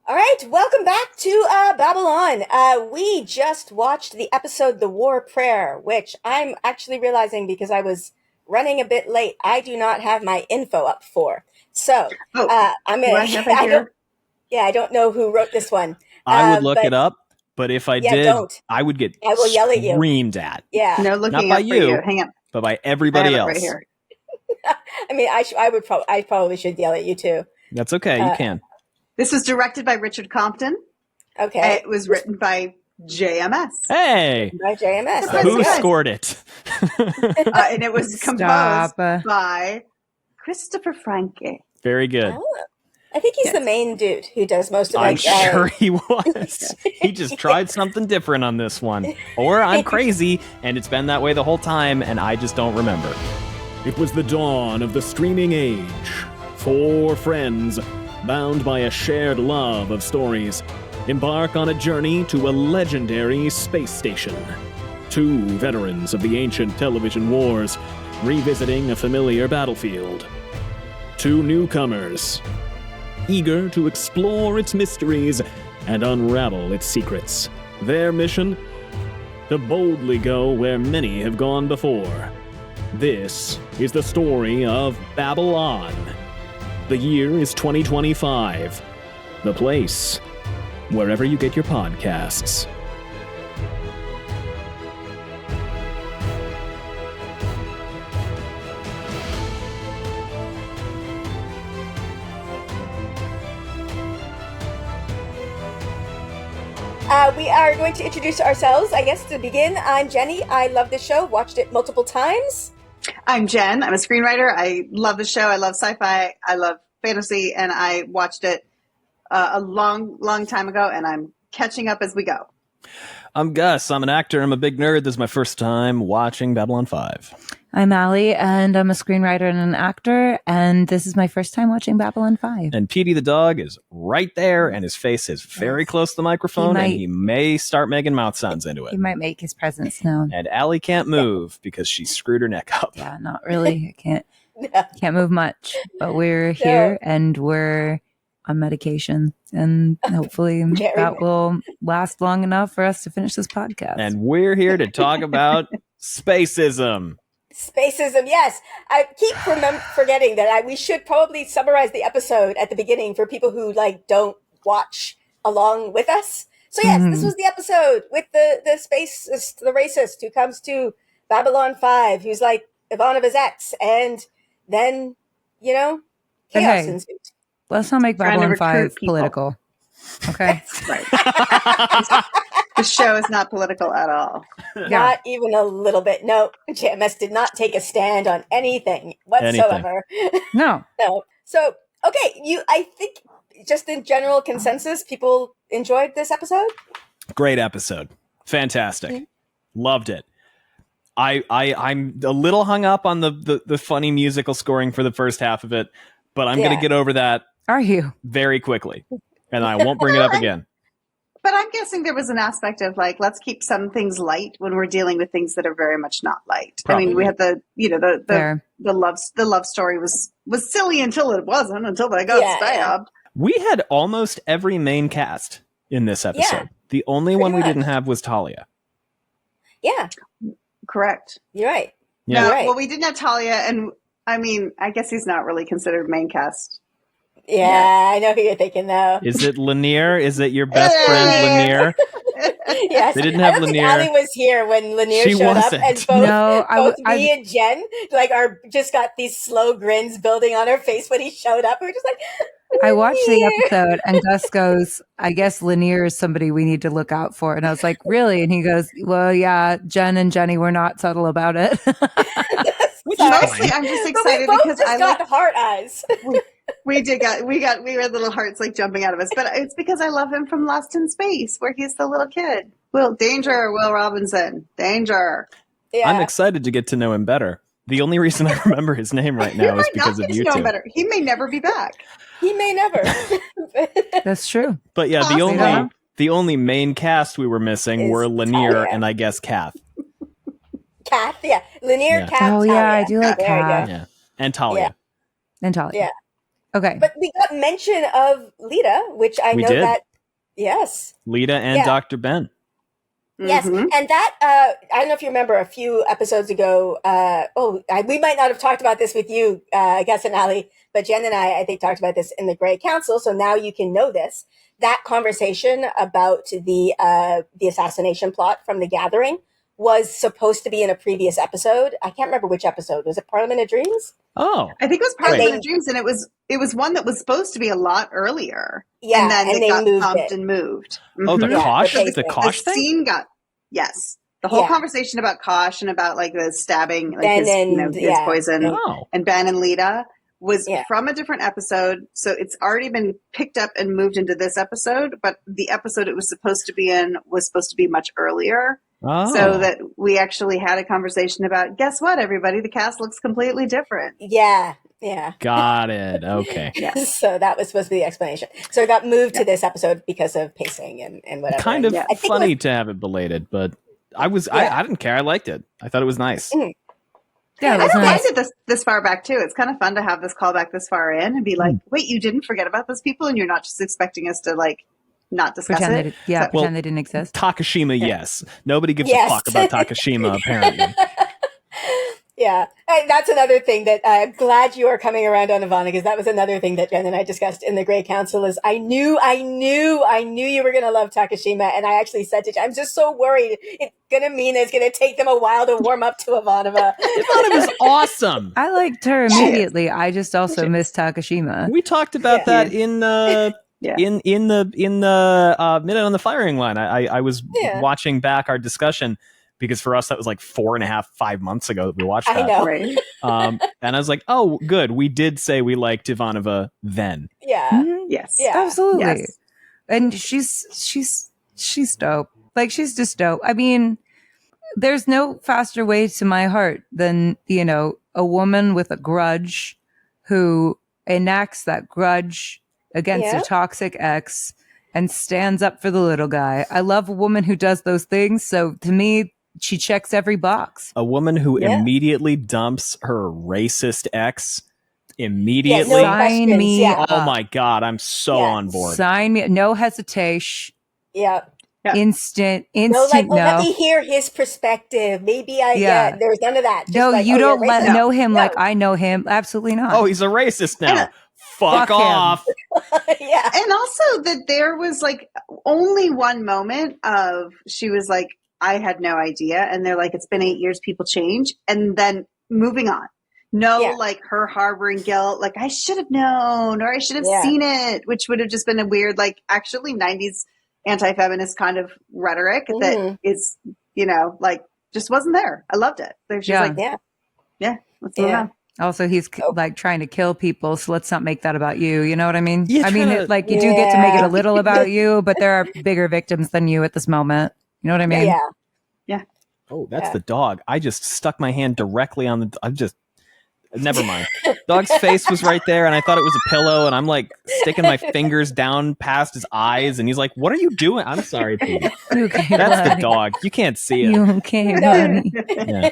All right, welcome back to Babble On. We just watched the episode The War Prayer, which I'm actually realizing because I was running a bit late, I do not have my info up for. So I'm going to... I don't know who wrote this one. I would look it up, but if I did, don't. I would get I will yell at you. Screamed at. Yeah. No looking Not by up for you, Hang on. but by everybody else. Right here. I mean, I probably should yell at you too. That's okay. You can. This was directed by Richard Compton. Okay. It was written by JMS. Hey! By JMS. Who scored it? And it was composed by Christopher Franke. Very good. Oh, I think he's the main dude who does most of it. I'm sure he was. He just tried something different on this one. Or I'm crazy, and it's been that way the whole time, and I just don't remember. It was the dawn of the streaming age. 4 friends, bound by a shared love of stories, embark on a journey to a legendary space station. 2 veterans of the ancient television wars, revisiting a familiar battlefield. 2 newcomers, eager to explore its mysteries and unravel its secrets. Their mission? To boldly go where many have gone before. This is the story of Babble On. The year is 2025. The place, wherever you get your podcasts. We are going to introduce ourselves, I guess, to begin. I'm Jenny. I love this show, watched it multiple times. I'm Jen. I'm a screenwriter. I love the show. I love sci-fi. I love fantasy. And I watched it a long time ago, and I'm catching up as we go. I'm Gus. I'm an actor. I'm a big nerd. This is my first time watching Babylon 5. I'm Allie, and I'm a screenwriter and an actor, and this is my first time watching Babylon 5. And Petey the dog is right there, and his face is very close to the microphone, and he may start making mouth sounds into it. He might make his presence known. And Allie can't move because she screwed her neck up. Yeah, not really. I can't move much, but we're here, and we're on medication, and hopefully that will last long enough for us to finish this podcast. And we're here to talk about spacism. Spacism, yes. I keep forgetting that we should probably summarize the episode at the beginning for people who don't watch along with us. So yes, This was the episode with the spacist, the racist who comes to Babylon 5, who's like Ivanova's ex, and then, chaos ensues. Let's not make Babylon 5 political. Okay? Right. The show is not political at all. Not even a little bit. No, JMS did not take a stand on anything whatsoever. No. No. So, okay, I think just in general consensus, people enjoyed this episode? Great episode. Fantastic. Mm-hmm. Loved it. I'm a little hung up on the funny musical scoring for the first half of it, but I'm going to get over that. Are you? Very quickly. And I won't bring it up again. But I'm guessing there was an aspect of let's keep some things light when we're dealing with things that are very much not light. Probably. I mean, we had the love story was silly until it wasn't, until they got stabbed. We had almost every main cast in this episode. Yeah, the only one we didn't have was Talia. Yeah. Correct. You're right. Yeah. No, right. Well, we didn't have Talia, and I mean, I guess he's not really considered main cast. Yeah, I know who you're thinking, though. Is it Lanier? Is it your best friend, Lanier? Yes. They didn't have Lanier. Allie was here when Lanier showed up, and both me and Jen just got these slow grins building on her face when he showed up. We were just like, I watched the episode, and Gus goes, I guess Lanier is somebody we need to look out for. And I was like, really? And he goes, well, yeah, Jenn and Jenny were not subtle about it. Mostly, I'm just excited because I got heart eyes. We had little hearts jumping out of us, but it's because I love him from Lost in Space, where he's the little kid. Will Robinson, danger. Yeah. I'm excited to get to know him better. The only reason I remember his name right now is because of you two. He may never be back. He may never. That's true. But yeah, the only main cast we were missing were Lanier and I guess Kath. Kath, yeah. Lanier, Kath, Oh, Talia. yeah, I do like Kath. Yeah. And Talia. And Talia. Yeah. Okay. But we got mention of Lita, which I know that. Yes. Lita and Dr. Ben. Yes, and that, I don't know if you remember a few episodes ago, we might not have talked about this with you, Gus and Ali, but Jen and I think, talked about this in the Grey Council, so now you can know this. That conversation about the assassination plot from The Gathering was supposed to be in a previous episode. I can't remember which episode. Was it Parliament of Dreams? Oh. I think it was Parliament of Dreams, and it was one that was supposed to be a lot earlier. Yeah, and then it got moved bumped and moved. Oh, the Kosh? The Kosh thing? Scene got, yes. The whole conversation about Kosh and about like the stabbing, like Ben his poison, and Ben and Lita was from a different episode. So it's already been picked up and moved into this episode, but the episode it was supposed to be in was supposed to be much earlier. Oh. So that we actually had a conversation about, guess what, everybody? The cast looks completely different. Yeah. Yeah. Got it. Okay. So that was supposed to be the explanation. So it got moved to this episode because of pacing and whatever. Kind of funny to have it belated, but I didn't care. I liked it. I thought it was nice. Mm. Yeah, I don't mind it this far back too. It's kind of fun to have this callback this far in and be like, wait, you didn't forget about those people, and you're not just expecting us to like not discuss it. Pretend they didn't exist. Takashima, yes. Nobody gives a fuck about Takashima, apparently. Yeah, and that's another thing that I'm glad you are coming around on, Ivana, because that was another thing that Jen and I discussed in the Grey Council. Is I knew you were going to love Takashima, and I actually said to Jen, I'm just so worried it's going to mean it's going to take them a while to warm up to Ivanova. Ivanova's awesome. I liked her immediately. I just also missed Takashima. We talked about that in the Minute on the Firing Line. I was watching back our discussion, because for us that was like 4.5-5 months ago that we watched that. I know, right? And I was like, oh, good. We did say we liked Ivanova then. Yeah. Mm-hmm. Yes. Yeah. Absolutely. Yes. And she's dope. Like, she's just dope. I mean, there's no faster way to my heart than, a woman with a grudge who enacts that grudge against a toxic ex and stands up for the little guy. I love a woman who does those things. So to me, she checks every box. A woman who immediately dumps her racist ex. Immediately. Sign me up. Oh my God, I'm so on board. Sign me. No hesitation. Yeah. Instant. No. Let me hear his perspective. Maybe there was none of that. Just you don't know him like I know him. Absolutely not. Oh, he's a racist now. Fuck off. Yeah. And also that there was like only one moment of she was like, I had no idea. And they're like, it's been 8 years, people change. And then moving on. Like her harboring guilt, like I should have known or I should have seen it, which would have just been a weird, like actually 90s anti-feminist kind of rhetoric that is, like just wasn't there. I loved it. She's like, let's move on. Also, he's like trying to kill people, so let's not make that about you. You know what I mean? You do get to make it a little about you, but there are bigger victims than you at this moment. You know what I mean? Yeah. Oh, that's the dog. I just stuck my hand directly on the... Never mind. Dog's face was right there, and I thought it was a pillow, and I'm like sticking my fingers down past his eyes, and he's like, what are you doing? I'm sorry, Pete. Okay, that's the dog. You can't see it. You okay, honey? Yeah.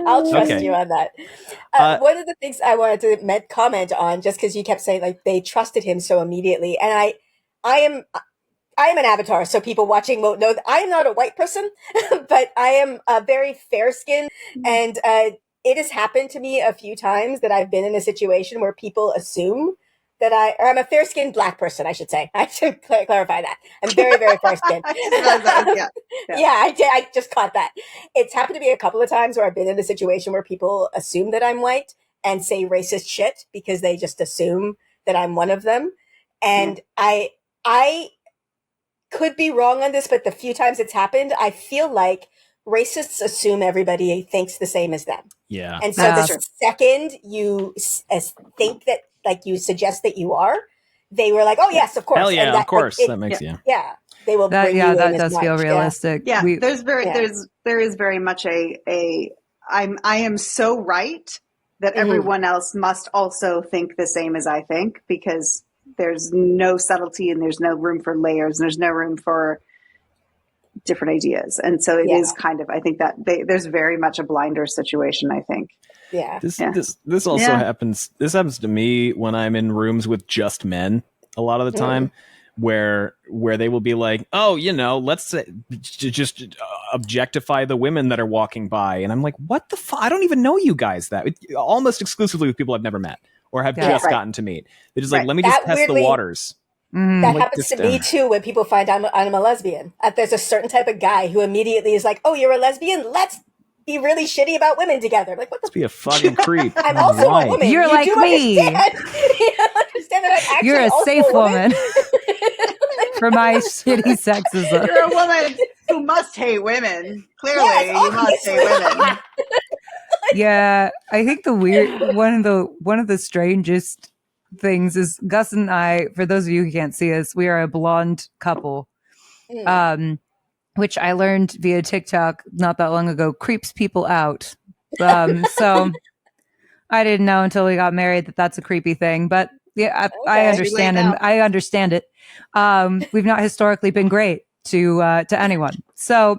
I'll trust you on that. One of the things I wanted to comment on, just because you kept saying like they trusted him so immediately, and I am an avatar, so people watching won't know that I am not a white person, but I am very fair skinned, and it has happened to me a few times that I've been in a situation where people assume that I'm a fair skinned Black person, I should say. I should clarify that. I'm very, very fair skinned. I did. I just caught that. It's happened to me a couple of times where I've been in a situation where people assume that I'm white and say racist shit because they just assume that I'm one of them. And I could be wrong on this, but the few times it's happened, I feel like racists assume everybody thinks the same as them. Yeah. And so the second you think that, like you suggest that you are, they were like, oh yes, of course. Hell yeah, and of course. That makes you. Yeah. They will bring you in that as does much. feel realistic. Yeah. There is very much I am so right that everyone else must also think the same as I think, because there's no subtlety and there's no room for layers and there's no room for different ideas. And so it is kind of, I think that there's very much a blinder situation, I think. Yeah. This also happens. This happens to me when I'm in rooms with just men a lot of the time, where they will be like, oh, let's say, just objectify the women that are walking by, and I'm like, what the fuck? I don't even know you guys. Almost exclusively with people I've never met or have just gotten to meet. They're just like, let me just test the waters. That happens to me too when people find I'm a lesbian. There's a certain type of guy who immediately is like, oh, you're a lesbian? Let's be really shitty about women together. I'm like, what the? Let's be a fucking creep. I'm also a woman. You're like me. Understand that I'm actually You're a also safe a woman. For my shitty sexism. You're a woman who must hate women. Clearly, you must hate women. Yeah, I think one of the strangest things is Gus and I, for those of you who can't see us, we are a blonde couple, which I learned via TikTok not that long ago creeps people out. So I didn't know until we got married that that's a creepy thing, but yeah, I understand, and I understand it. We've not historically been great to anyone. So,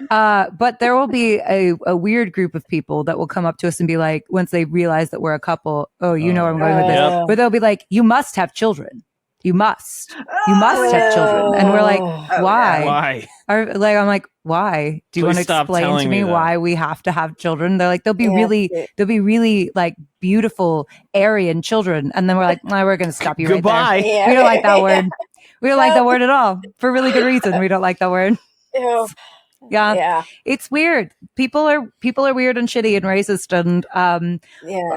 but there will be a weird group of people that will come up to us and be like, once they realize that we're a couple, where I'm going with this, where they'll be like, you must have children. You must have children. And we're like, why? I'm like, why? Do you want to explain to me why we have to have children? They're like, they'll be really like beautiful Aryan children. And then we're like, we're going to stop you Goodbye. Right there. Yeah. We don't like that word. We don't like that word at all for really good reason. We don't like that word. Ew. Yeah. It's weird. People are weird and shitty and racist. And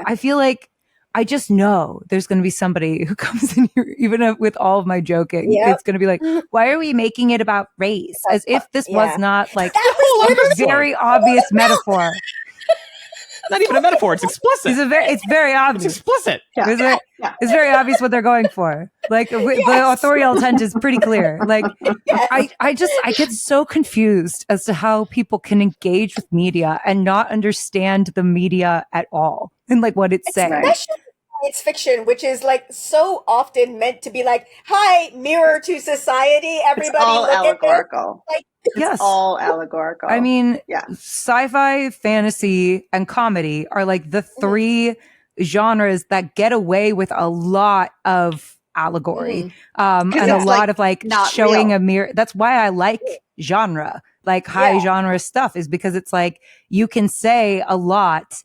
I feel like I just know there's going to be somebody who comes in here, even with all of my joking. It's going to be like, why are we making it about race? As if this was not like a very obvious metaphor. Not even a metaphor. It's explicit. It's very obvious. It's explicit. Yeah. It's very obvious what they're going for. Like the authorial intent is pretty clear. Like I get so confused as to how people can engage with media and not understand the media at all and like what it's saying. Especially science fiction, which is like so often meant to be like, hi, mirror to society. Everybody, it's all allegorical. Yes. It's all allegorical. I mean, sci-fi, fantasy, and comedy are like the three genres that get away with a lot of allegory. And a lot of like showing real. A mirror. That's why I like genre, like high genre stuff, is because it's like you can say a lot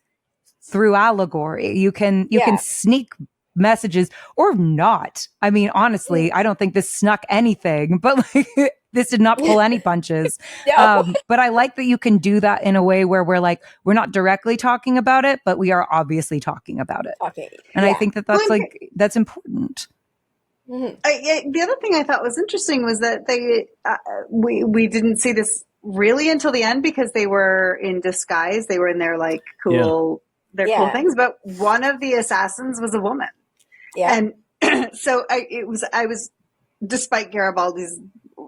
through allegory. You can sneak messages or not. I mean, honestly, I don't think this snuck anything, but like this did not pull any punches. But I like that you can do that in a way where we're not directly talking about it, but we are obviously talking about it. And I think that's important. The other thing I thought was interesting was that we didn't see this really until the end because they were in disguise. They were in their like cool things, but one of the assassins was a woman. And so I was, despite Garibaldi's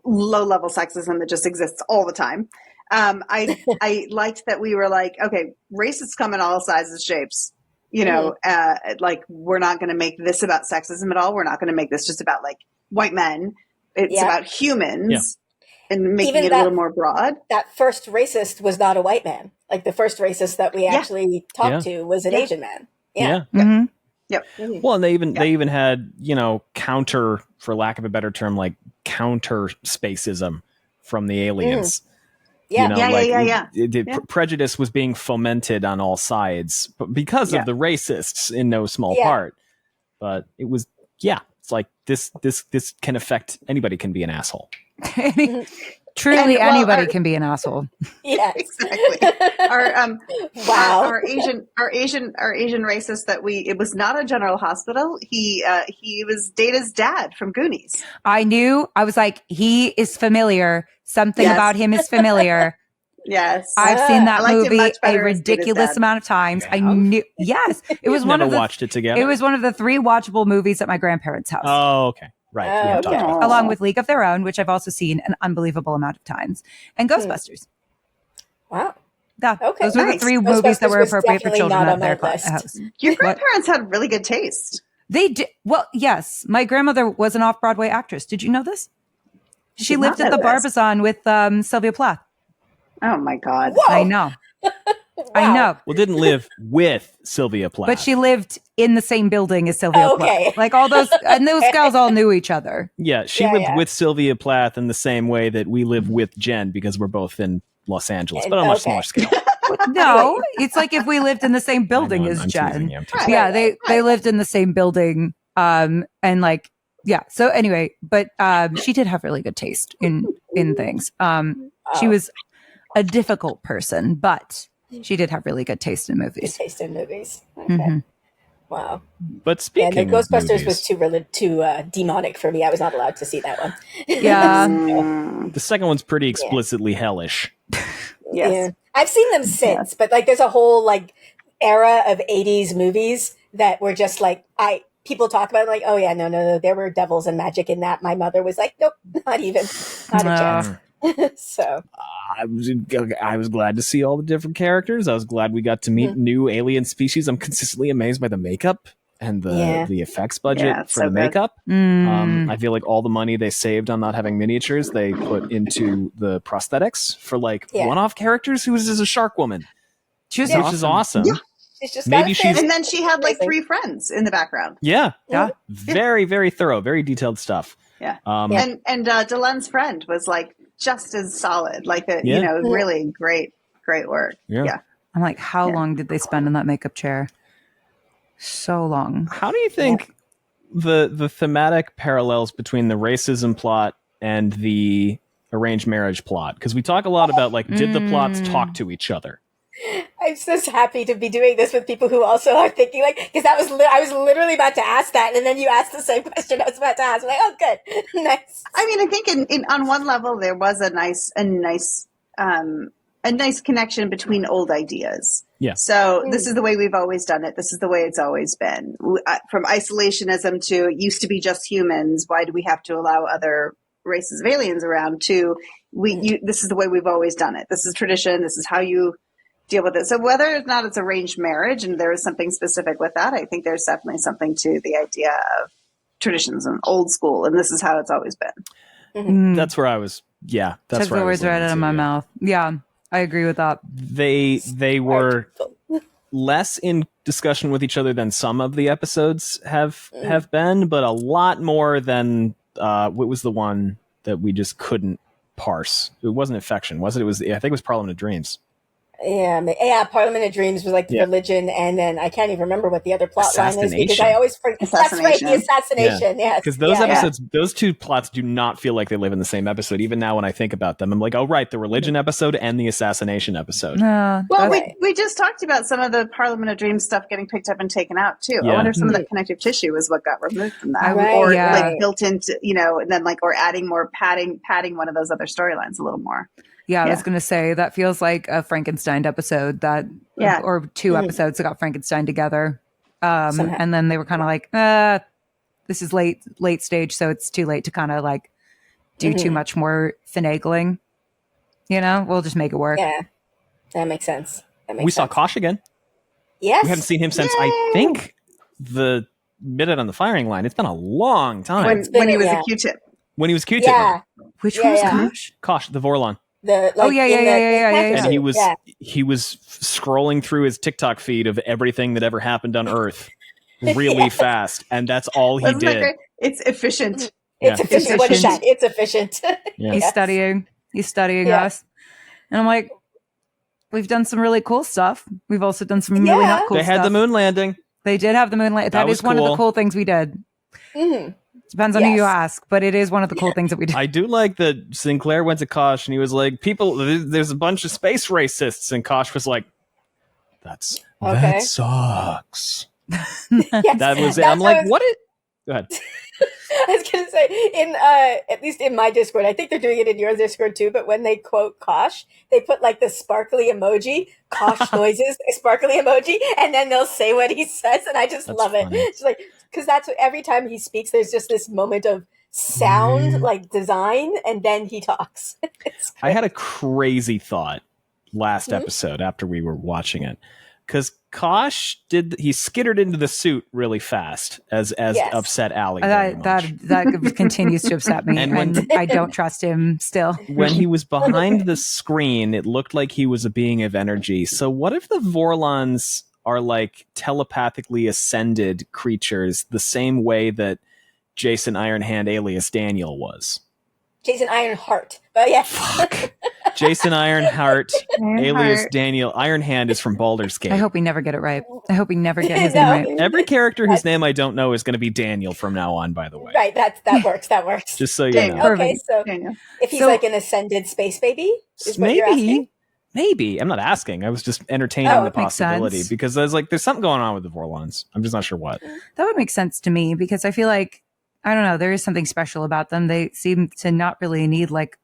low-level sexism that just exists all the time, I liked that we were like, okay, racists come in all sizes, shapes. Like we're not going to make this about sexism at all. We're not going to make this just about like white men. It's about humans and making it a little more broad. That first racist was not a white man. Like the first racist that we actually talked to was an Asian man. Mm-hmm. Yep. Well, and they even had, counter, for lack of a better term, like counter spacism from the aliens. Prejudice was being fomented on all sides because of the racists in no small part. But it was, it's like this can affect anybody can be an asshole. Truly, anybody can be an asshole. Yes, exactly. Our Asian racist that it was not a General Hospital. He was Data's dad from Goonies. I knew. I was like, he is familiar. Something about him is familiar. Yes, I've seen that movie a ridiculous amount of times. I knew. Yes, it was one of the. Watched it together. It was one of the 3 watchable movies at my grandparents' house. Oh, okay. Right. Along with League of Their Own, which I've also seen an unbelievable amount of times, and Ghostbusters. Wow. Yeah. Okay. Those were the 3 movies that were appropriate for children at their house. Your grandparents had really good taste. They did. Well, yes. My grandmother was an off-Broadway actress. Did you know this? She lived at the Barbizon with Sylvia Plath. Oh my God. Whoa. I know. I know. Well, didn't live with Sylvia Plath. But she lived in the same building as Sylvia Plath. Like all those, and those gals all knew each other. Yeah, she lived with Sylvia Plath in the same way that we live with Jen because we're both in Los Angeles, but on a much smaller scale. No, it's like if we lived in the same building as Jen. Yeah, they lived in the same building. And like, yeah. So anyway, but she did have really good taste in things. She was a difficult person, but she did have really good taste in movies. Good taste in movies. Okay. Wow. But speaking the Ghostbusters movies, was too demonic for me. I was not allowed to see that one. Yeah. The second one's pretty explicitly hellish. Yeah. I've seen them since, but like there's a whole like era of 80s movies that were just like people talk about it, like, oh yeah, no, there were devils and magic in that. My mother was like, nope, not even. Not a chance. So I was glad to see all the different characters. I was glad we got to meet new alien species. I'm consistently amazed by the makeup and the effects budget for the makeup. I feel like all the money they saved on not having miniatures, they put into the prosthetics for like one-off characters who was just a shark woman. Which is awesome. Yeah. She's just and then she had like 3 friends in the background. Yeah. Very, very thorough, very detailed stuff. Yeah. And Delen's friend was like just as solid, like really great work. Yeah. I'm like, how long did they spend in that makeup chair? So long. How do you think the thematic parallels between the racism plot and the arranged marriage plot? Because we talk a lot about like, did the plots talk to each other? I'm just happy to be doing this with people who also are thinking like, because I was literally about to ask that, and then you asked the same question I was about to ask. I'm like, oh, good, nice. I mean, I think in on one level there was a nice connection between old ideas. Yeah. So this is the way we've always done it. This is the way it's always been. From isolationism to it used to be just humans. Why do we have to allow other races of aliens around? To this is the way we've always done it. This is tradition. This is how you deal with it. So whether or not it's arranged marriage and there is something specific with that, I think there's definitely something to the idea of traditions and old school, and this is how it's always been. That's where I was. Yeah, that's took the words right out of my mouth. Yeah, I agree with that. They were less in discussion with each other than some of the episodes have been, but a lot more than what was the one that we just couldn't parse. It wasn't Affection, was it? It was. I think it was Parliament of Dreams. Yeah, Parliament of Dreams was like the religion, and then I can't even remember what the other plot line is because I always forget. That's right, the assassination. Yes, because those episodes, those two plots do not feel like they live in the same episode. Even now, when I think about them, I'm like, oh right, the religion episode and the assassination episode. Well, we just talked about some of the Parliament of Dreams stuff getting picked up and taken out too. I wonder if some of the connective tissue was what got removed from that, like built into, and then like or adding more padding one of those other storylines a little more. Yeah, I was going to say that feels like a Frankenstein episode or 2 episodes that got Frankenstein together. And then they were kind of like, this is late stage, so it's too late to kind of like do too much more finagling. We'll just make it work. Yeah, that makes sense. We saw Kosh again. Yes. We haven't seen him since, I think, the Minute on the Firing Line. It's been a long time. When he was a Q-tip. When he was Q-tip. Yeah. Which one was Kosh? Kosh, the Vorlon. And he was scrolling through his TikTok feed of everything that ever happened on Earth really fast, and that's all he did. It's efficient. It's efficient. What is that? It's efficient. He's studying us, and I'm like, we've done some really cool stuff. We've also done some really not cool stuff. They had the moon landing. They did have the moon landing. That is one of the cool things we did. Depends on who you ask, but it is one of the cool things that we do. I do like that Sinclair went to Kosh and he was like, there's a bunch of space racists. And Kosh was like, that sucks. That was it. I'm like, what? Go ahead. I was going to say, at least in my Discord, I think they're doing it in your Discord too, but when they quote Kosh, they put like the sparkly emoji, Kosh noises, sparkly emoji, and then they'll say what he says, and I just love it. It's like, because that's what, every time he speaks, there's just this moment of sound, like design, and then he talks. I had a crazy thought last episode after we were watching it, because Kosh he skittered into the suit really fast, as upset Allie very much. That continues to upset me, and I don't trust him still. When he was behind the screen, it looked like he was a being of energy. So what if the Vorlons are like telepathically ascended creatures, the same way that Jason Ironhand alias Daniel was? Jason Ironheart. Oh, yeah. Fuck. Jason Ironheart, alias Daniel. Ironhand is from Baldur's Gate. I hope we never get it right. I hope we never get his name right. Every character whose name I don't know is going to be Daniel from now on, by the way. Right, that works. That works. Just so you know. Okay, so if he's like an ascended space baby, is what you're asking? Maybe. I'm not asking. I was just entertaining the possibility because I was like, there's something going on with the Vorlons. I'm just not sure what. That would make sense to me because I feel like, I don't know, there is something special about them. They seem to not really need like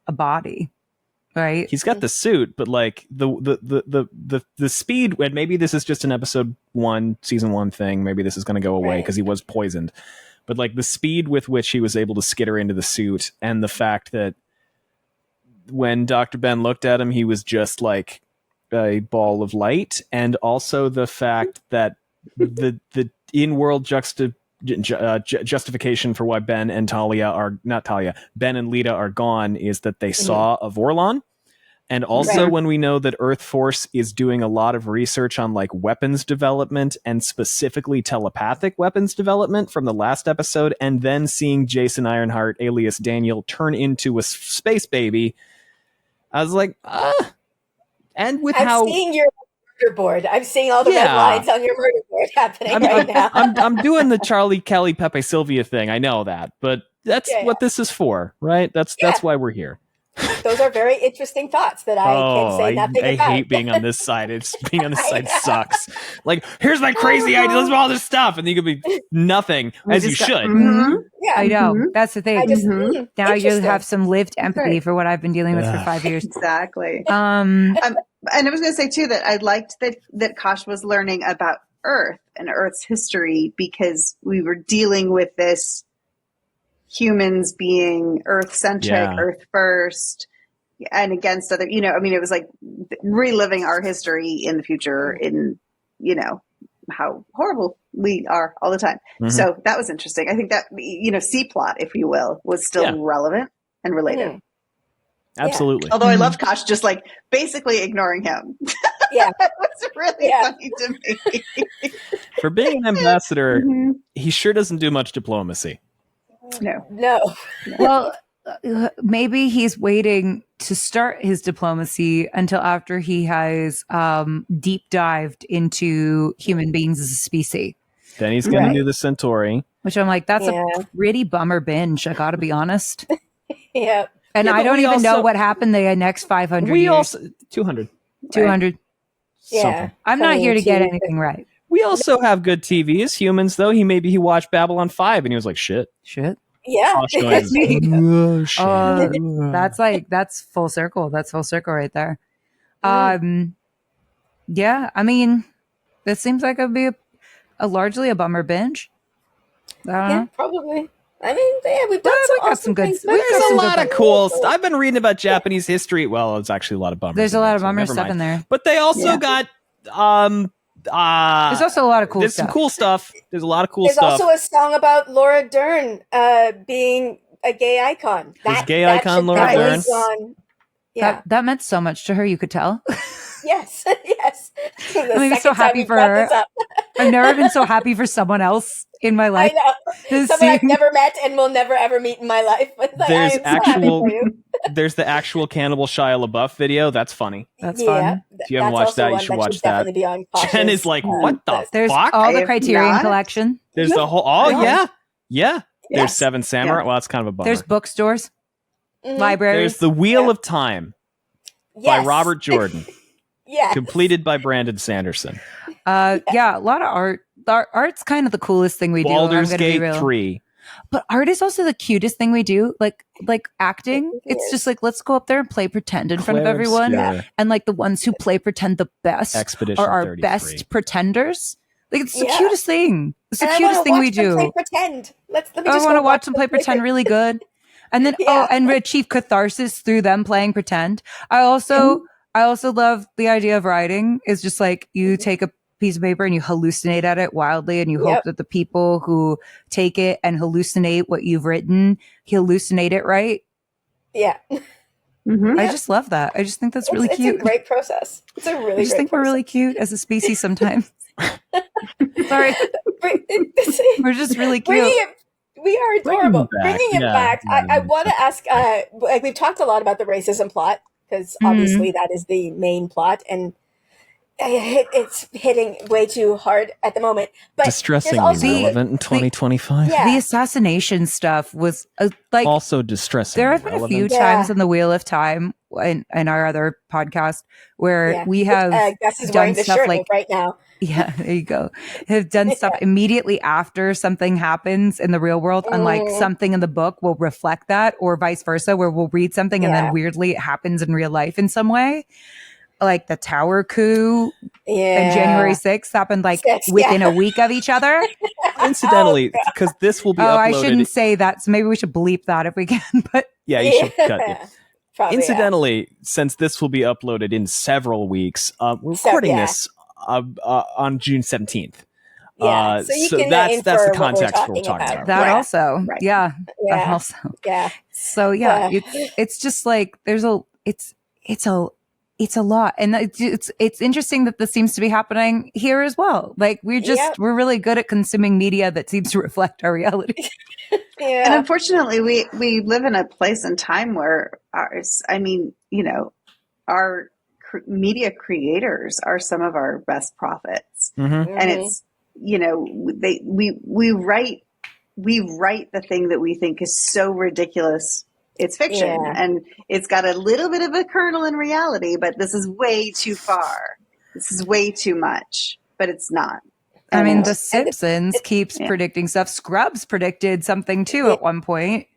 a body, right? He's got the suit, but like the speed, and maybe this is just an episode 1, season 1 thing. Maybe this is going to go away because he was poisoned. But like the speed with which he was able to skitter into the suit, and the fact that when Dr. Ben looked at him, he was just like a ball of light, and also the fact that the in-world justification for why Ben and Ben and Lita are gone is that they saw a Vorlon. And also when we know that Earth Force is doing a lot of research on like weapons development and specifically telepathic weapons development from the last episode, and then seeing Jason Ironheart alias Daniel turn into a space baby, I was like, and with I'm seeing your murder board. I'm seeing all the red lines on your murder board happening right now. I'm doing the Charlie Kelly Pepe Sylvia thing. I know that, but that's what this is for, right? That's why we're here. Those are very interesting thoughts that I can say nothing about. I hate being on this side. Being on this side sucks. Like, here's my crazy ideas of all this stuff, and you could be nothing, as you should. Yeah, I know. That's the thing. Now you have some lived empathy for what I've been dealing with for 5 years. Exactly. And I was going to say too that I liked that Kosh was learning about Earth and Earth's history, because we were dealing with this humans being Earth-centric, Earth first, and against other, it was like reliving our history in the future in, how horrible we are all the time. So that was interesting. I think that, C-plot, if you will, was still relevant and related. Absolutely. Although I loved Kosh just like basically ignoring him. Yeah. That was really funny to me. For being an ambassador, he sure doesn't do much diplomacy. No. Well, maybe he's waiting to start his diplomacy until after he has deep dived into human beings as a species. Then he's going to do the Centauri. Which I'm like, that's a pretty bummer binge, I gotta be honest. Yeah. And I don't even know what happened the next 500 years. Also 200. 200. Yeah. Something. I'm not here to get anything right. We also have good TV as humans, though. He watched Babble On 5 and he was like, shit. Yeah. That's full circle. That's full circle right there. Yeah, I mean, this seems like it'd be a largely a bummer binge. I don't know. Probably. I mean, we've got some good. There's a lot of cool stuff. I've been reading about Japanese history. Well, it's actually a lot of bummers. There's a lot of bummer stuff in there. But they also got there's also a lot of cool stuff. There's some cool stuff. There's a lot of cool stuff. There's also a song about Laura Dern being a gay icon. Gay icon Laura Dern? That meant so much to her, you could tell. Yes. I'm so happy for her. I've never been so happy for someone else in my life. I know. Someone I've never met and will never ever meet in my life. There's the actual Cannibal Shia LaBeouf video. That's funny. That's fun. If you haven't watched that, you should watch that. Jen is like, what the There's fuck? all the Criterion collection. There's the whole. Yeah. There's Seven Samurai. Well, that's kind of a bummer. There's bookstores, libraries. There's The Wheel of Time by Robert Jordan. Completed by Brandon Sanderson. A lot of art. Art's kind of the coolest thing we do. Baldur's Gate 3. But art is also the cutest thing we do. Like acting. It's just like, let's go up there and play pretend in front of everyone. And like the ones who play pretend the best are our 33. Best pretenders. Like it's the cutest thing. It's the cutest thing we do. Play pretend. I want to watch them play pretend really good. And then and achieve catharsis through them playing pretend. I also I also love the idea of writing. It's just like you take a piece of paper and you hallucinate at it wildly, and you hope that the people who take it and hallucinate what you've written hallucinate it right. Yeah. I just love that. I just think that's really cute. It's a great process. It's a really I just think we're really cute as a species sometimes. Sorry. We're just really cute. We are adorable. Bringing it back, I want to ask, like we've talked a lot about the racism plot, because obviously that is the main plot, and it's hitting way too hard at the moment. But distressingly relevant in 2025. The assassination stuff was like also distressing. There have been a few times in the Wheel of Time in our other podcast where we have Gus is done wearing the stuff shirt like right now. Yeah, there you go. Have done stuff immediately after something happens in the real world, unlike something in the book will reflect that, or vice versa, where we'll read something and then weirdly it happens in real life in some way. Like the Tower coup and January 6th happened within a week of each other. Incidentally, because this will be uploaded. I shouldn't say that, so maybe we should bleep that if we can. But yeah, you should cut it. Probably, incidentally, since this will be uploaded in several weeks, we're recording this on June 17th. Yeah, so that's the context we're talking about. That also, that also. Yeah. So it's just like it's a lot, and it's interesting that this seems to be happening here as well. Like we're really good at consuming media that seems to reflect our reality. And unfortunately, we live in a place and time where our media creators are some of our best prophets, and it's we write the thing that we think is so ridiculous. It's fiction, and it's got a little bit of a kernel in reality, but this is way too far. This is way too much, but it's not. I mean, The Simpsons keeps predicting stuff. Scrubs predicted something too at one point.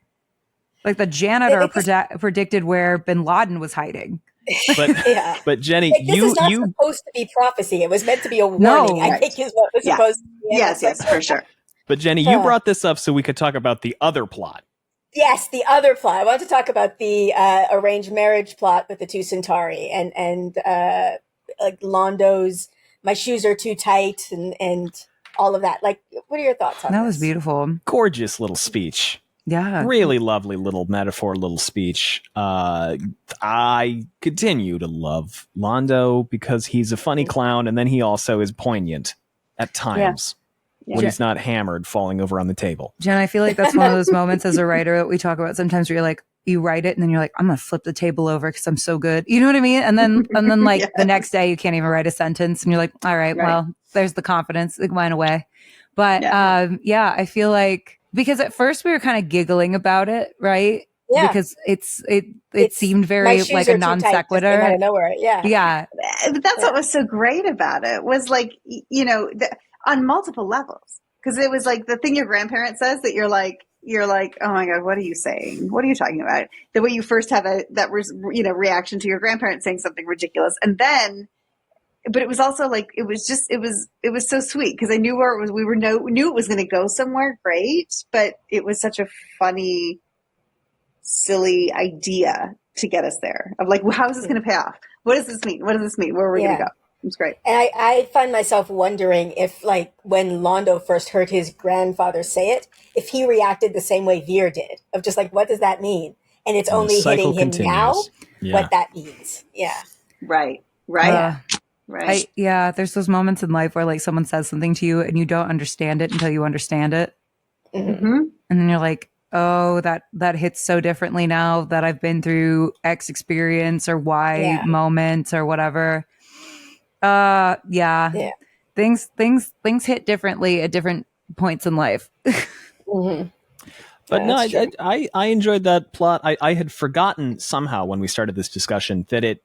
Like the janitor predicted where Bin Laden was hiding. But Jenny, this is not supposed to be prophecy. It was meant to be a warning. I think is what was supposed to be. Yes, for sure. But Jenny, you brought this up so we could talk about the other plot. Yes, the other plot. I want to talk about the arranged marriage plot with the two Centauri and like Londo's "my shoes are too tight" and all of that. Like, what are your thoughts on that? That was beautiful. Gorgeous little speech. Yeah. Really lovely little metaphor, little speech. I continue to love Londo because he's a funny clown, and then he also is poignant at times. When he's not hammered falling over on the table. Jen, I feel like that's one of those moments as a writer that we talk about sometimes where you're like, you write it and then you're like, I'm going to flip the table over because I'm so good. You know what I mean? And then like the next day you can't even write a sentence and you're like, all right, well, there's the confidence. It went away. But I feel like, because at first we were kind of giggling about it, right? Yeah. Because it seemed very like a non sequitur. Out of nowhere. Yeah. But that's what was so great about it was like, on multiple levels, because it was like the thing your grandparent says that you're like, oh my God, what are you saying? What are you talking about? The way you first have reaction to your grandparent saying something ridiculous, and then, but it was also like it was so sweet because I knew where it was. We knew it was going to go somewhere great, but it was such a funny, silly idea to get us there. Of like, well, how is this going to pay off? What does this mean? What does this mean? Where are we going to go? It's great. And I find myself wondering if, like, when Londo first heard his grandfather say it, if he reacted the same way Veer did, of just like, what does that mean? And it's only hitting him now what that means. Yeah. Right. There's those moments in life where like someone says something to you and you don't understand it until you understand it. Mm-hmm. And then you're like, oh, that hits so differently now that I've been through X experience or Y moment or whatever. Things hit differently at different points in life. But no, I enjoyed that plot. I had forgotten somehow when we started this discussion that it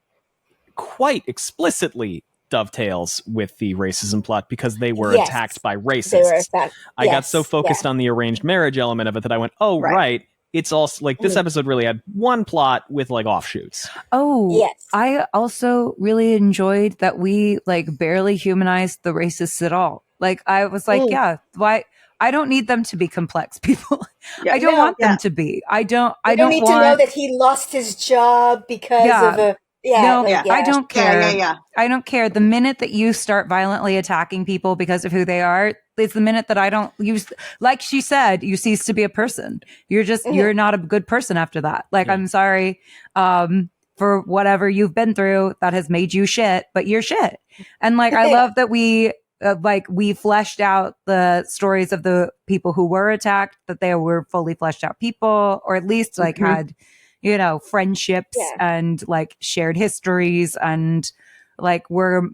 quite explicitly dovetails with the racism plot because they were attacked by racists. I got so focused on the arranged marriage element of it that I went, right. It's also like this episode really had one plot with like offshoots. Oh, yes. I also really enjoyed that we like barely humanized the racists at all. Like I was like, why? I don't need them to be complex people. I don't want them to be. I don't need to know that he lost his job because of No, like, I don't care. Yeah. I don't care. The minute that you start violently attacking people because of who they are, it's the minute that I don't use, like she said, you cease to be a person. You're just, you're not a good person after that. Like, I'm sorry, for whatever you've been through that has made you shit, but you're shit. And like, I love that we fleshed out the stories of the people who were attacked, that they were fully fleshed out people, or at least like had, you know, friendships and like shared histories, and like were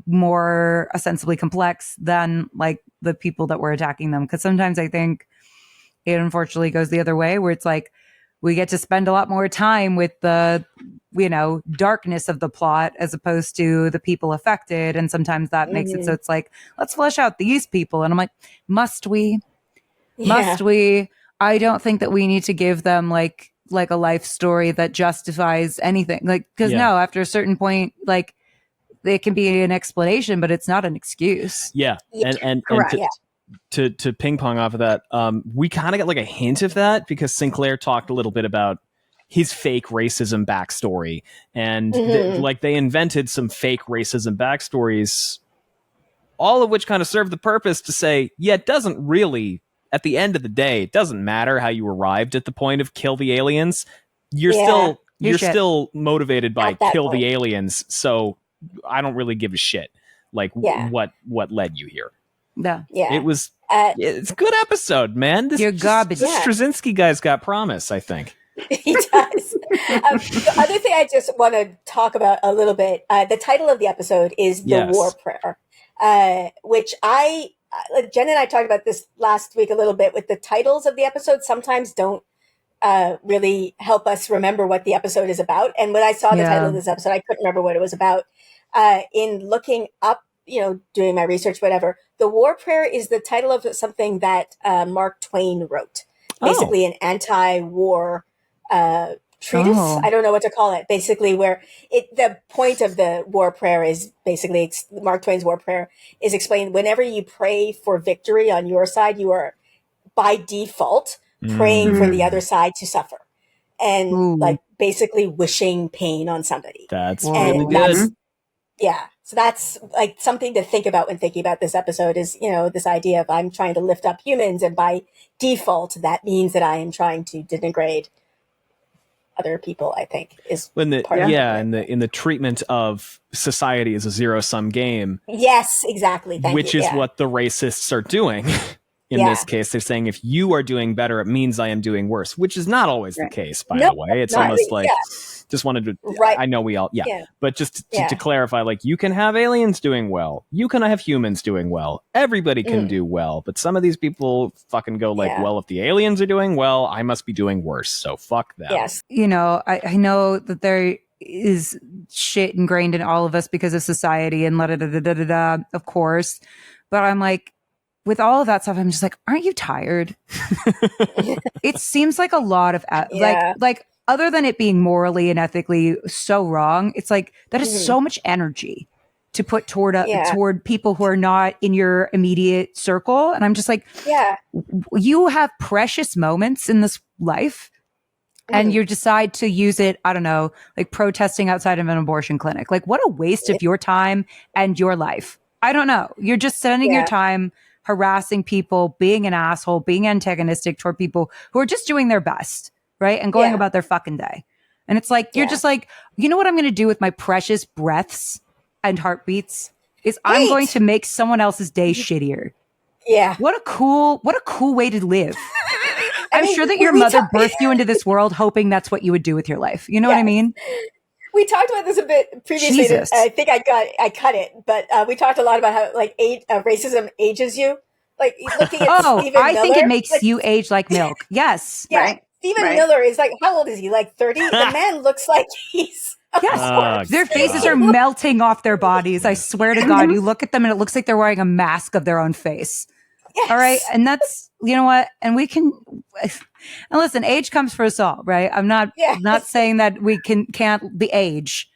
more ostensibly complex than like the people that were attacking them. Cause sometimes I think it unfortunately goes the other way, where it's like we get to spend a lot more time with the, you know, darkness of the plot as opposed to the people affected. And sometimes that makes it so it's like, let's flesh out these people. And I'm like, must we? Must we? I don't think that we need to give them like a life story that justifies anything. Like, because no, after a certain point, like it can be an explanation, but it's not an excuse. Yeah. And to ping pong off of that, we kind of got like a hint of that because Sinclair talked a little bit about his fake racism backstory, and like they invented some fake racism backstories, all of which kind of serve the purpose to say, yeah, it doesn't really, at the end of the day, it doesn't matter how you arrived at the point of kill the aliens. You're still motivated by kill the aliens. So I don't really give a shit like what led you here. It was it's a good episode, man. You're garbage. This Straczynski guy's got promise, I think. He does. The other thing I just want to talk about a little bit, the title of the episode is The War Prayer, which Jen and I talked about this last week a little bit with the titles of the episode sometimes don't really help us remember what the episode is about. And when I saw the title of this episode, I couldn't remember what it was about. In looking up, you know, doing my research, whatever, The War Prayer is the title of something that Mark Twain wrote. Basically an anti-war treatise. I don't know what to call it. Basically, where the point of the war prayer is basically, it's Mark Twain's war prayer is explained whenever you pray for victory on your side, you are by default praying for the other side to suffer, and like basically wishing pain on somebody. That's really good. So that's like something to think about when thinking about this episode is, you know, this idea of I'm trying to lift up humans, and by default, that means that I am trying to denigrate other people, I think, is when the part of it. in the treatment of society as a zero-sum game. Yes, exactly. Which is what the racists are doing. In this case, they're saying if you are doing better, it means I am doing worse, which is not always the case, by the way. It's almost like, just wanted to, I know we all, but just to clarify, like you can have aliens doing well. You can have humans doing well. Everybody can do well. But some of these people fucking go like, well, if the aliens are doing well, I must be doing worse. So fuck them. Yes. You know, I know that there is shit ingrained in all of us because of society and of course. But I'm like, with all of that stuff, I'm just like, aren't you tired? It seems like a lot of like other than it being morally and ethically so wrong, it's like that is so much energy to put toward people who are not in your immediate circle. And I'm just like, you have precious moments in this life and you decide to use it, I don't know, like protesting outside of an abortion clinic. Like what a waste of your time and your life. I don't know. You're just spending your time harassing people, being an asshole, being antagonistic toward people who are just doing their best, right? And going about their fucking day. And it's like, you're just like, you know what I'm going to do with my precious breaths and heartbeats is I'm going to make someone else's day shittier. Yeah. What a cool way to live. I'm sure that your mother birthed you into this world hoping that's what you would do with your life. You know what I mean? We talked about this a bit previously. Jesus. I think I cut it, but we talked a lot about how like racism ages you. Like looking at Stephen Miller, I think it makes you age like milk. Yes. Yeah. Stephen Miller is like, how old is he? Like 30? The man looks like he's their faces are melting off their bodies. I swear to God, you look at them and it looks like they're wearing a mask of their own face. Yes. All right. And that's, you know what? And we can, and listen, age comes for us all, right? I'm not saying that we can't the age,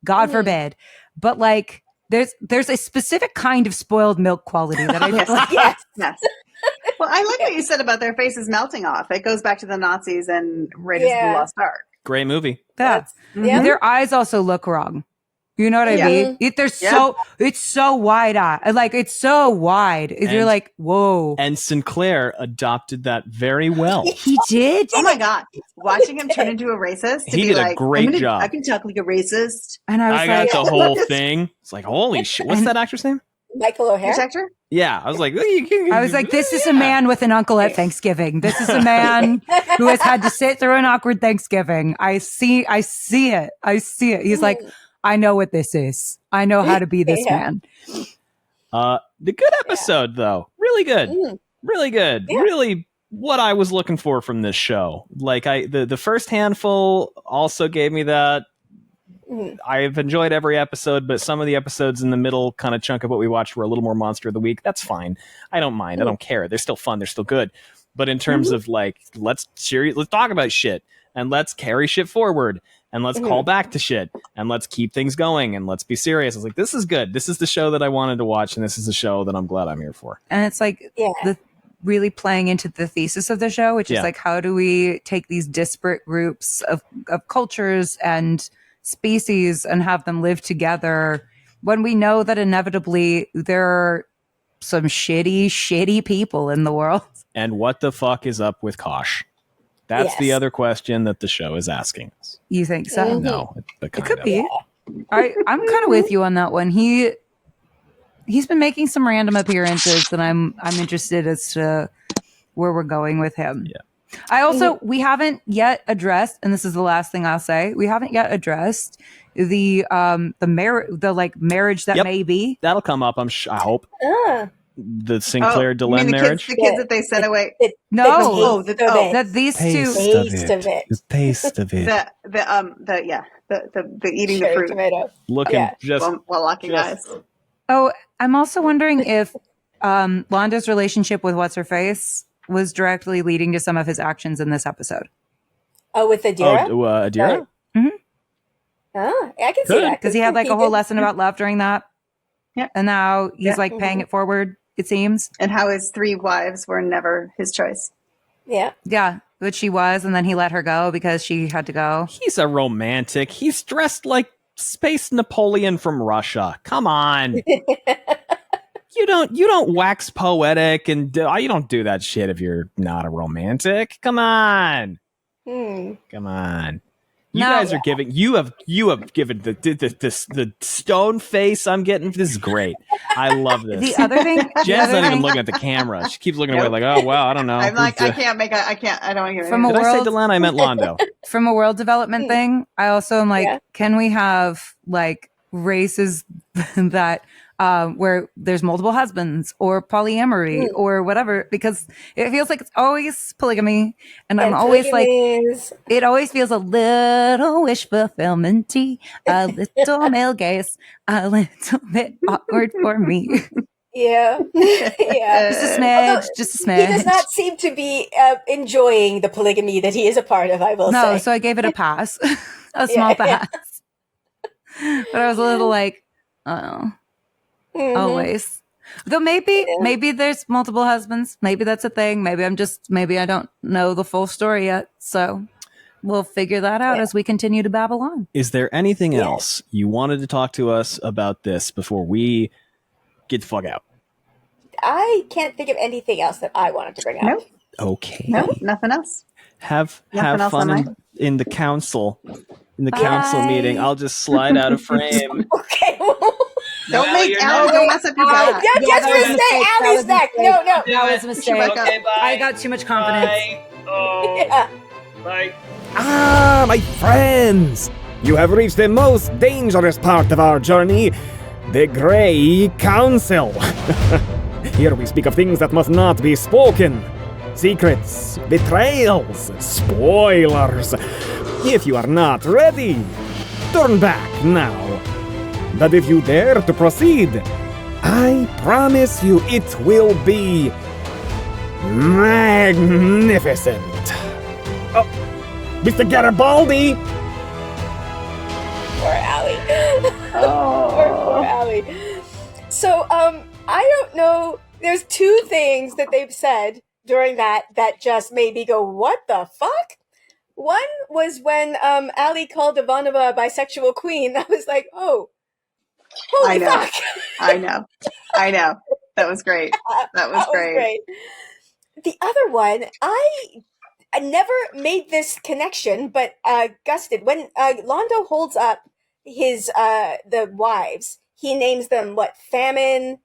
God forbid, but like there's a specific kind of spoiled milk quality that I yes. like. Yes. Well, I like what you said about their faces melting off. It goes back to the Nazis and Raiders of the Lost Ark. Great movie. Their eyes also look wrong. You know what I mean? It's so wide eye. Like, it's so wide. You're like, whoa. And Sinclair adopted that very well. He did? Oh my God. Watching him turn into a racist. He did a great job. I can talk like a racist. And I got the whole thing. It's like, holy shit. What's that actor's name? Michael O'Hare. Which actor? Yeah. I was like, this is a man with an uncle at Thanksgiving. This is a man who has had to sit through an awkward Thanksgiving. I see it. He's like, I know what this is. I know how to be this man. The good episode, though. Really good. Really good. Yeah. Really what I was looking for from this show. Like, the first handful also gave me that. I've enjoyed every episode, but some of the episodes in the middle kind of chunk of what we watched were a little more Monster of the Week. That's fine. I don't mind. I don't care. They're still fun. They're still good. But in terms of like, let's talk about shit and let's carry shit forward and let's call back to shit and let's keep things going and let's be serious. I was like, this is good. This is the show that I wanted to watch, and this is the show that I'm glad I'm here for. And it's like really playing into the thesis of the show, which is like, how do we take these disparate groups of cultures and species and have them live together when we know that inevitably there are some shitty people in the world. And what the fuck is up with Kosh? That's the other question that the show is asking us. You think so? No, it could be. I'm kind of with you on that one. He's been making some random appearances, and I'm interested as to where we're going with him. Yeah. I also, we haven't yet addressed, and this is the last thing I'll say, we haven't yet addressed the marriage that may be. That'll come up, I hope. The Sinclair Delenn marriage. The kids that they sent away. That these two taste of it. The eating the fruit, tomato. Looking just while locking eyes. Oh, I'm also wondering if Londo's relationship with what's her face was directly leading to some of his actions in this episode. Oh, with Adira? Adira? Mm-hmm. Oh, I can see that. Because he had like a whole lesson about love during that. Yeah. And now he's like paying it forward, it seems. And how his 3 wives were never his choice. Yeah. Yeah, which she was, and then he let her go because she had to go. He's a romantic. He's dressed like Space Napoleon from Russia. Come on. You don't wax poetic and you don't do that shit if you're not a romantic. Come on. Come on. You guys are giving. You have given the stone face I'm getting. This is great. I love this. The other thing, Jen's not even looking at the camera. She keeps looking away like, oh wow, I don't know. I'm like, I don't want to hear it. From a Did I say Delenn? I meant Londo. From a world development thing, I also am like, can we have like races that where there's multiple husbands or polyamory or whatever, because it feels like it's always polygamy, and I'm always like, it always feels a little wish fulfillment-y, a little male gaze, a little bit awkward for me. Yeah. Just a smidge. He does not seem to be enjoying the polygamy that he is a part of, I will say. No, so I gave it a pass, a small pass. But I was a little like, oh. Always. Though maybe there's multiple husbands. Maybe that's a thing. Maybe I don't know the full story yet. So we'll figure that out as we continue to babble on. Is there anything else you wanted to talk to us about this before we get the fuck out? I can't think of anything else that I wanted to bring up. Nope. Okay. No, nothing else. Have fun in the council. In the council meeting. I'll just slide out of frame. Okay. Don't make Allie go mess up your back. Just for say Allie's back. No. That was a mistake. Okay, bye. I got too much confidence. Bye. Bye. Ah, my friends! You have reached the most dangerous part of our journey, the Grey Council. Here we speak of things that must not be spoken. Secrets, betrayals, spoilers. If you are not ready, turn back now. But if you dare to proceed, I promise you it will be magnificent. Oh, Mr. Garibaldi! Poor Allie. Poor Allie. So, I don't know. There's 2 things that they've said during that just made me go, what the fuck? One was when Ali called Ivanova a bisexual queen. I was like, oh, holy fuck. I know. That was great. That was great. The other one, I never made this connection, but Gus did. When Londo holds up his the wives, he names them what? Famine,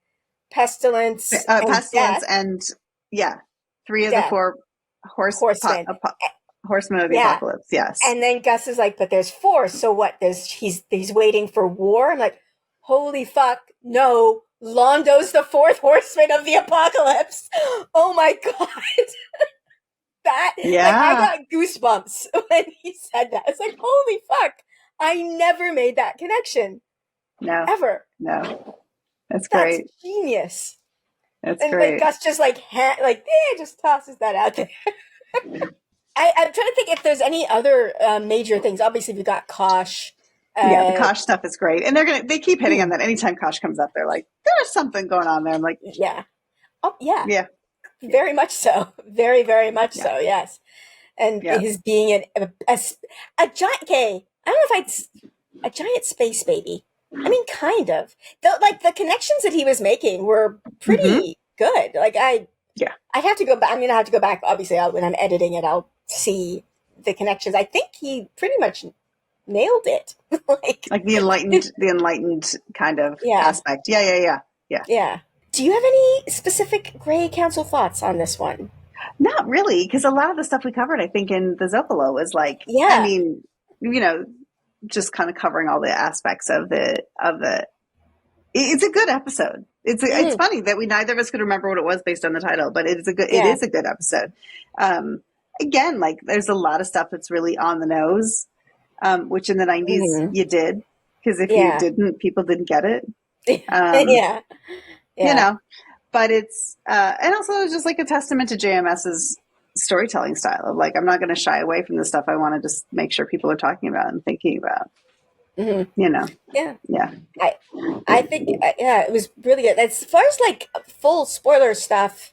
pestilence, and pestilence, death. and three of the four horsemen of the apocalypse. Yes, and then Gus is like, but there's four. So what? He's waiting for war. I'm like, holy fuck, no. Londo's the fourth horseman of the apocalypse. Oh my god. I got goosebumps when he said that. It's like, holy fuck. I never made that connection. No. Ever. No. That's great. That's genius. That's And great. Gus just just tosses that out there. I'm trying to think if there's any other major things. Obviously, we've got Kosh. The Kosh stuff is great. And they keep hitting on that. Anytime Kosh comes up, they're like, there's something going on there. I'm like, yeah. Oh, yeah. Yeah. Very much so. Very, very much so, yes. And his being a giant, okay, I don't know if a giant space baby. I mean, kind of. The connections that he was making were pretty good. I'd have to go back. I'm going to have to go back. Obviously, when I'm editing it, I'll see the connections. I think he pretty much nailed it. like the enlightened kind of aspect. Yeah. Do you have any specific Grey Council thoughts on this one? Not really, because a lot of the stuff we covered, I think, in the Zocalo was like, I mean, just kind of covering all the aspects of the. It's a good episode. It's funny that neither of us could remember what it was based on the title, but it is a good episode. Again, there's a lot of stuff that's really on the nose, which in the 90s you did, because if you didn't, people didn't get it. But it's and also it's just like a testament to JMS's storytelling style of I'm not going to shy away from the stuff I want to just make sure people are talking about and thinking about. I think it was really good. As far as full spoiler stuff,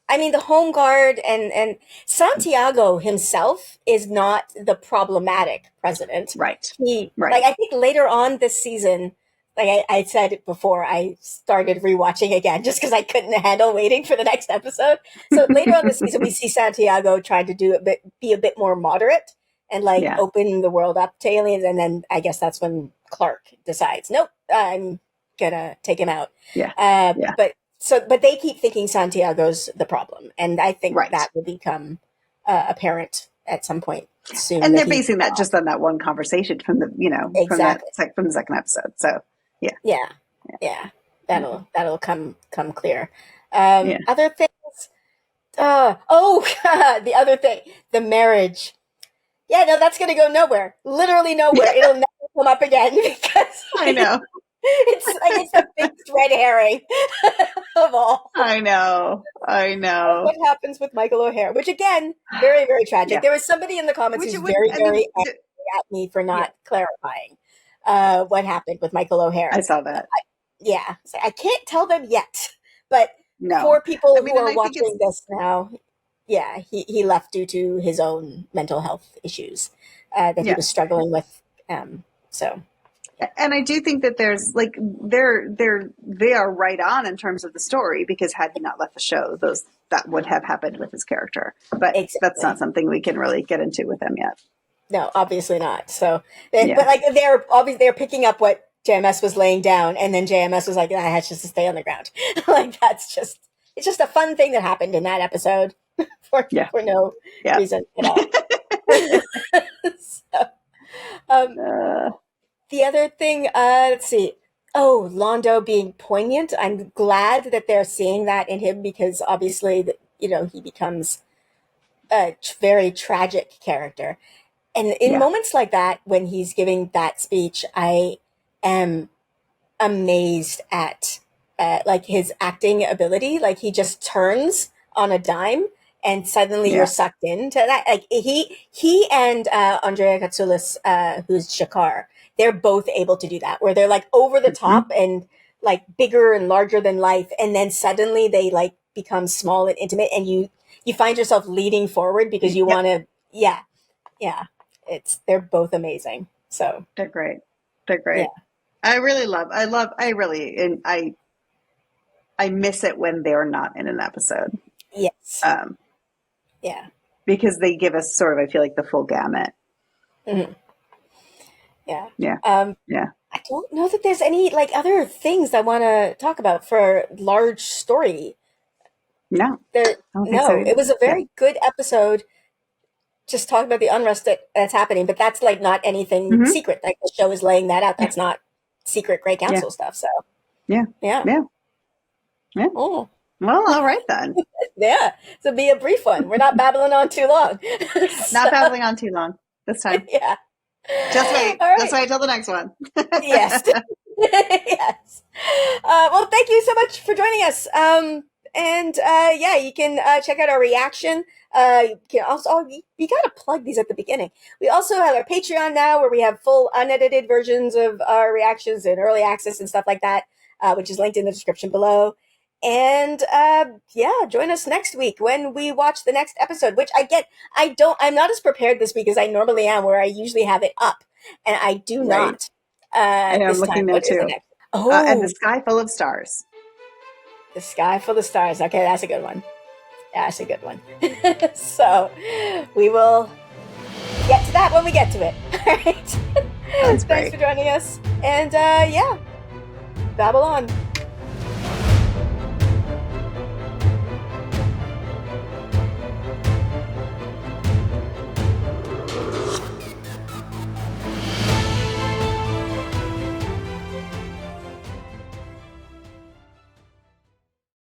I mean, the Home Guard and Santiago himself is not the problematic president. Right. I think later on this season, I said it before, I started rewatching again just because I couldn't handle waiting for the next episode. So later on this season, we see Santiago trying to be a bit more moderate and open the world up to aliens. And then I guess that's when Clark decides, nope, I'm gonna take him out. But they keep thinking Santiago's the problem, and I think that will become apparent at some point soon. And they're basing that just on that one conversation from the from the second episode. So that'll come clear. Other things. The other thing, the marriage. Yeah, no, that's going to go nowhere. Literally nowhere. It'll never come up again because I know. It's the biggest red herring of all. I know. What happens with Michael O'Hare, which again, very, very tragic. Yeah. There was somebody in the comments who's very angry at me for not clarifying what happened with Michael O'Hare. I saw that. I can't tell them yet, but for people who are watching this now, he left due to his own mental health issues that he was struggling with. And I do think that there's they are right on in terms of the story, because had he not left the show, that would have happened with his character. But that's not something we can really get into with him yet. No, obviously not. So, but they're picking up what JMS was laying down, and then JMS was like, "I had just to stay on the ground." It's just a fun thing that happened in that episode for no reason at all. The other thing, let's see. Oh, Londo being poignant. I'm glad that they're seeing that in him, because obviously, he becomes a very tragic character. And in moments like that, when he's giving that speech, I am amazed at his acting ability. He just turns on a dime, and suddenly you're sucked into that. He and Andrea Katsoulis, who's Shakar, they're both able to do that, where they're over the top and bigger and larger than life, and then suddenly they become small and intimate, and you find yourself leading forward because you want to. Yeah. They're both amazing. So they're great. They're great. Yeah. I miss it when they're not in an episode. Yes. Yeah. Because they give us sort of, I feel like, the full gamut. Mm-hmm. Yeah. Yeah. Yeah. I don't know that there's any like other things I want to talk about for large story. No. It was a very good episode. Just talking about the unrest that's happening, but that's like not anything secret. Like the show is laying that out. That's not secret Grey Council stuff. So yeah. Oh. Well, all right then. Yeah. So be a brief one. We're not babbling on too long. Not babbling on too long this time. Yeah. Just wait. All right. Just wait till the next one. Yes. Yes. Well, thank you so much for joining us. You can check out our reaction. You can also, you got to plug these at the beginning. We also have our Patreon now where we have full unedited versions of our reactions and early access and stuff like that, which is linked in the description below. And join us next week when we watch the next episode, which I'm not as prepared this week as I normally am, where I usually have it up, and I do not. And I'm looking there too. And The Sky Full of Stars. The Sky Full of Stars. Okay, that's a good one. That's a good one. So we will get to that when we get to it. All right. Thanks for joining us. And Babble On.